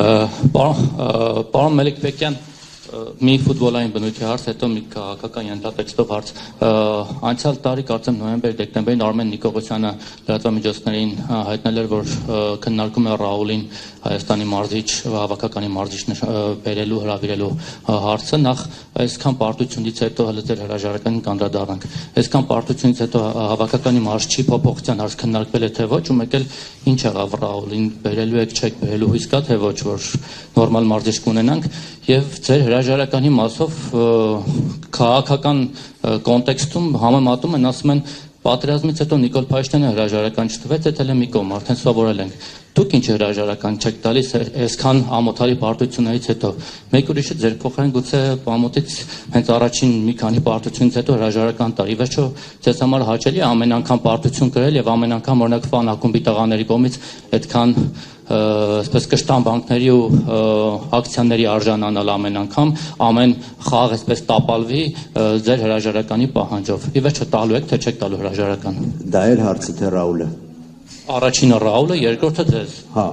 Պարոն Մելիքբեկյան, մի ֆուտբոլային բնույթի հարց, հետո մի քաղաքական ենթատեքստով հարց։ Անցյալ տարի կարծեմ նոյեմբեր-դեկտեմբերին Արմեն Նիկողոսյանը լրատվամիջոցներին հայտնել էր, որ քննարկում է Ռաուլին Հայաստանի մարզիչ, հավաքականի մարզիչ բերելու, հրավիրելու հարցը։ Նախ այսքան պարտությունից հետո հələ ձեր հրաժարականին կանդրադառնանք։ Այսքան պարտությունից հետո հավաքականի մարզչի փոփոխության հարց քննարկվել է թե ոչ, ու մեկ էլ ինչ եղավ Ռաուլին բերելու եք, չեք բերելու հույս կա թե ոչ, որ նորմալ մարզիչ կունենանք, եւ ձեր հրաժարականի մասով քաղաքական կոնտեքստում համեմատում են, ասում են պատերազմից հետո Նիկոլ Փաշինյանը հրաժարական չտվեց, դա էլ մի կողմ, արդեն սովորել ենք։ Դուք ինչ հրաժարական չեք տալիս այսքան ամոթալի պարտություններից հետո։ Մեկ ուրիշը ձեր փոխարեն գուցե ամոթից հենց առաջին մի քանի պարտությունից հետո հրաժարական տար։ Ի վերջո ձեզ համար հաճելի է ամեն անգամ պարտություն կրել եւ ամեն անգամ օրինակ ֆան ակումբի տղաների կողմից այդքան այսպես կշտան բանկների ու ակցիաների արժանանալ ամեն անգամ, ամեն խաղ այսպես տապալվի ձեր հրաժարականի պահանջով։ Ի վերջո տալու եք թե չեք տալու հրաժարական։ Դա էր հարցը թե Ռաուլը։ Առաջինը Ռաուլը, երկրորդը ձեզ։ Հա,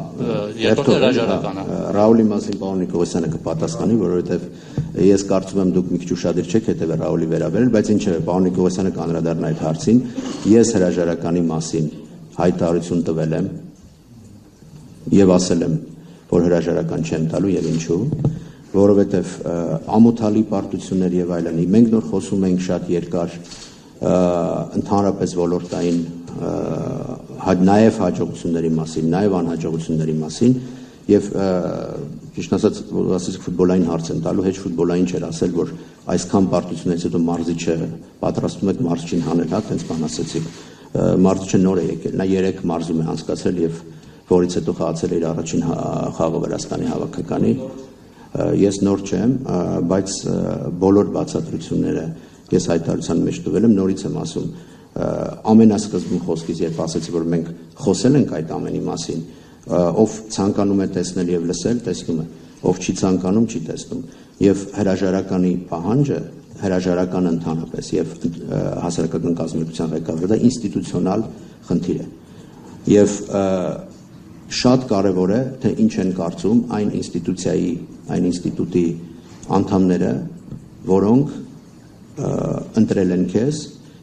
երկրորդը հրաժարականը։ Ռաուլի մասին պարոն Նիկողոսյանը կպատասխանի, որովհետև ես կարծում եմ դուք մի քիչ ուշադիր չեք հետևել Ռաուլի վերաբերել, բայց ինչևէ պարոն Նիկողոսյանը կանդրադառնա այդ հարցին։ Ես հրաժարականի մասին հայտարարություն տվել եմ եւ ասել եմ, որ հրաժարական չեմ տալու եւ ինչու, որովհետեւ ամոթալի պարտություններ եւ այլն, մենք նոր խոսում ենք շատ երկար ընդհանրապես ոլորտային նաեւ հաջողությունների մասին, նաեւ անհաջողությունների մասին եւ ճիշտ ասած ֆուտբոլային հարց են տալու, հեչ ֆուտբոլային չէր ասել, որ այսքան պարտություններից հետո մարզիչը պատրաստում եք մարզչին հանել, հա, տենց բան ասեցիք։ Մարզիչը նոր է եկել, նա 3 մարզում է անցկացրել եւ որից հետո խաղացել էր առաջին խաղը Վրաստանի հավաքականի։ Ես նոր չեմ, բայց բոլոր բացատրությունները ես հայտարարության մեջ տվել եմ, նորից եմ ասում, ամենասկզբում խոսքից երբ ասեցի, որ մենք խոսել ենք այդ ամենի մասին, ով ցանկանում է տեսնել եւ լսել, տեսնում է, ով չի ցանկանում, չի տեսնում։ Եվ հրաժարականի պահանջը, հրաժարականը ընդհանրապես եւ հասարակական կազմակերպության ղեկավարը դա ինստիտուցիոնալ խնդիր է։ Եվ շատ կարևոր է, թե ինչ են կարծում այն ինստիտուցիայի, այն ինստիտուտի անդամները, որոնք ընտրել են քեզ,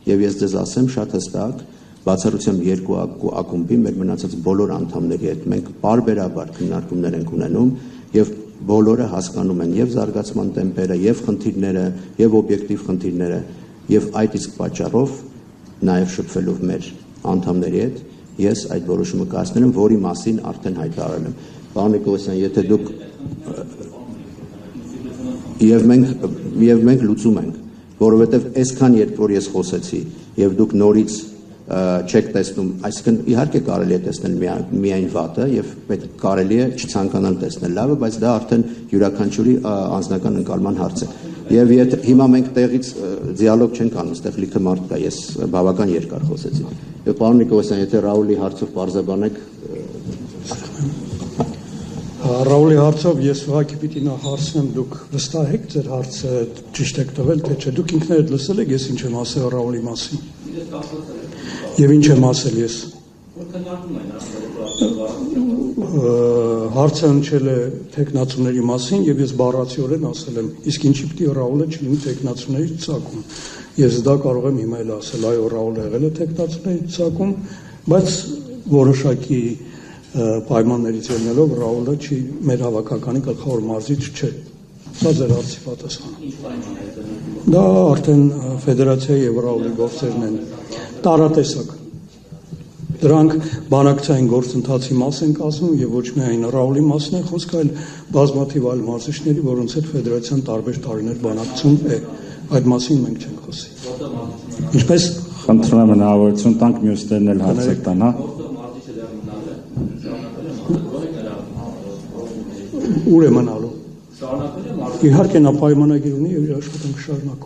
եւ ես ձեզ ասեմ շատ հստակ, բացառությամբ 2 ակումբի մեր մնացած բոլոր անդամների հետ մենք բարբերաբար քննարկումներ ենք ունենում եւ բոլորը հասկանում են եւ զարգացման տեմպերը, եւ խնդիրները, եւ օբյեկտիվ խնդիրները, եւ այդ իսկ պատճառով նաեւ շփվելով մեր անդամների հետ ես այդ որոշումը կայացնել եմ, որի մասին արդեն հայտարարել եմ։ Պարոն Նիկողոսյան, եթե դուք եւ մենք լուծում ենք, որովհետեւ այսքան երբ որ ես խոսեցի եւ դուք նորից չեք տեսնում, այսինքն իհարկե կարելի է տեսնել միայն վատը եւ պետք կարելի է չցանկանալ տեսնել լավը, բայց դա արդեն յուրաքանչյուրի անձնական ընկալման հարց է։ Եվ եթե հիմա մենք տեղից դիալոգ չենք անում, այստեղ լիքը մարդ կա, ես բավական երկար խոսեցի։ Եվ պարոն Նիկողոսյան, եթե Ռաուլի հարցով պարզաբանեք։ Ռաուլի հարցով ես ուղղակի պիտի նախ հարցնեմ, դուք վստահ եք ձեր հարցը ճիշտ եք տվել, թե չէ։ Դուք ինքներդ լսել եք ես ինչ եմ ասել Ռաուլի մասին։ Եվ ինչ եմ ասել ես։ Հարցը հնչել է տեխնացուների մասին եւ ես բառացիորեն ասել եմ, իսկ ինչի պիտի Ռաուլը չլինի տեխնացուների ցուցակում։ Ես դա կարող եմ հիմա էլ ասել, այո, Ռաուլը եղել է տեխնացուների ցուցակում, բայց որոշակի պայմաններից ելնելով Ռաուլը չի մեր հավաքականի գլխավոր մարզիչ չէ։ Սա ձեր հարցի պատասխանը։ Դա արդեն ֆեդերացիայի եւ Ռաուլի գործերն են տարատեսակ։ Դրանք բանակցային գործընթացի մաս են կազմում եւ ոչ միայն Ռաուլի մասն է խոսքը, այլ բազմաթիվ այլ մարզիչների, որոնց հետ ֆեդերացիան տարբեր տարիներ բանակցում է։ Այդ մասին մենք չենք խոսի։ Ինչպես խնդրում եմ հնարավորություն տանք մյուսներն էլ հարցեր տան, հա։ Ուր է մնալու։ Իհարկե նա պայմանագիր ունի եւ իր աշխատանքը շարունակում է։